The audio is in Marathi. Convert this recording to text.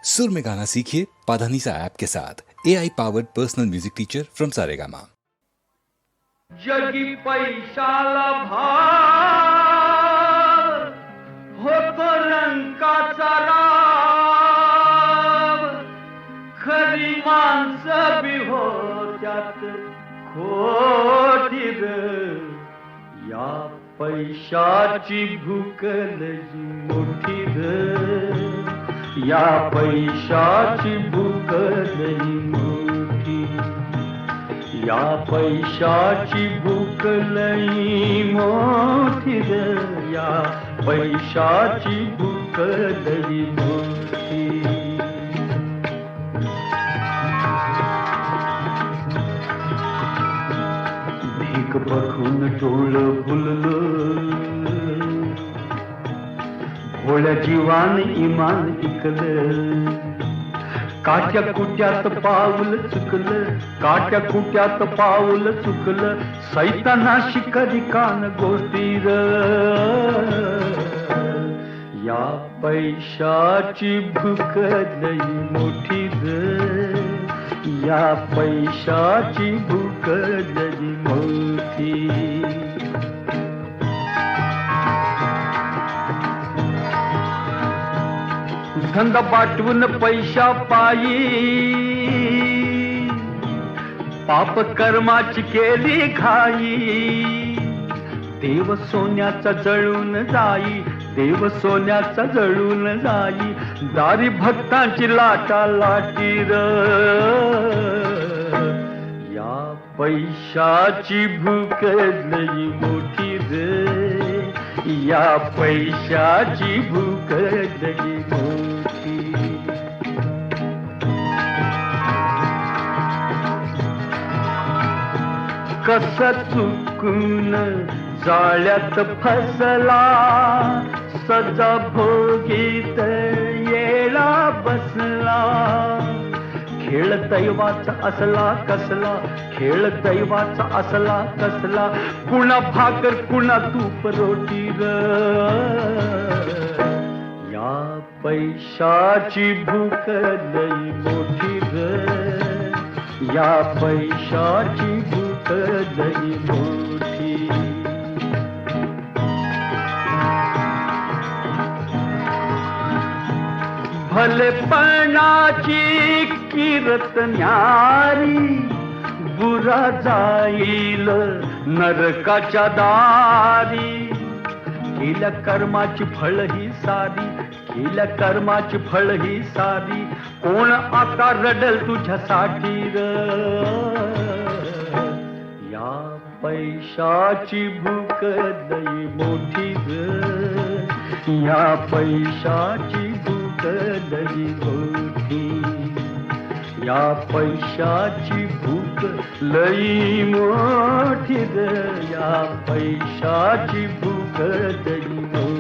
सुर में गाना सीखिए पाधानीसा ऐप के साथ AI powered personal music teacher from Saregama. जगी पैशाला भाव होतो रंकाचा राव, खरी माणसं बी होत्यात खोटी ग, या पैशाची भूक लई मोठी ग, या पैशाची भूक लई मोठी, या पैशाची भूक लई मोठी ग, या पैशाची भूक लई मोठी. भीक बघून डोळ फुललं, भोळ्या जीवान इमान इकलं, काट्या कुट्यात पाऊल चुकलं, काट्या कुट्यात पाऊल चुकलं, सैतानाशी कधी कान गोष्टीर, या पैशाची भूक लई मोठी ग, या पैशाची भूक लई मोठी. धंदा पाठवून पैशा पायी, पाप कर्माची केली घाई, देव सोन्याचा जळून जाई, देव सोन्याचा जळून जाई, दारी भक्तांची लाटा लाटीर, या पैशाची भूक लई मोठी ग, या पैशाची भूक लई मोठी. कस चुकून जाळ्यात फसला, सजा भोगीत येळा बसला, खेळ दैवाचा असला कसला, खेळ दैवाचा असला कसला, कुणा भाकर कुणा तूप रोटी र, या पैशाची भूक लई मोठी ग, या पैशाची भूक लई मोठी. भलेपणाची किरत न्यारी, बुरा जाईल नरकाच्या दारी, केल्या कर्माची फळ ही सारी, केल्या कर्माची फळ ही सारी, कोण आता रडल तुझ्यासाठी र, या पैशाची भूक लई मोठी ग, या पैशाची भूक लई मोठी, या पैशाची भूक लई मोठी ग, या पैशाची भूक लई मोठी.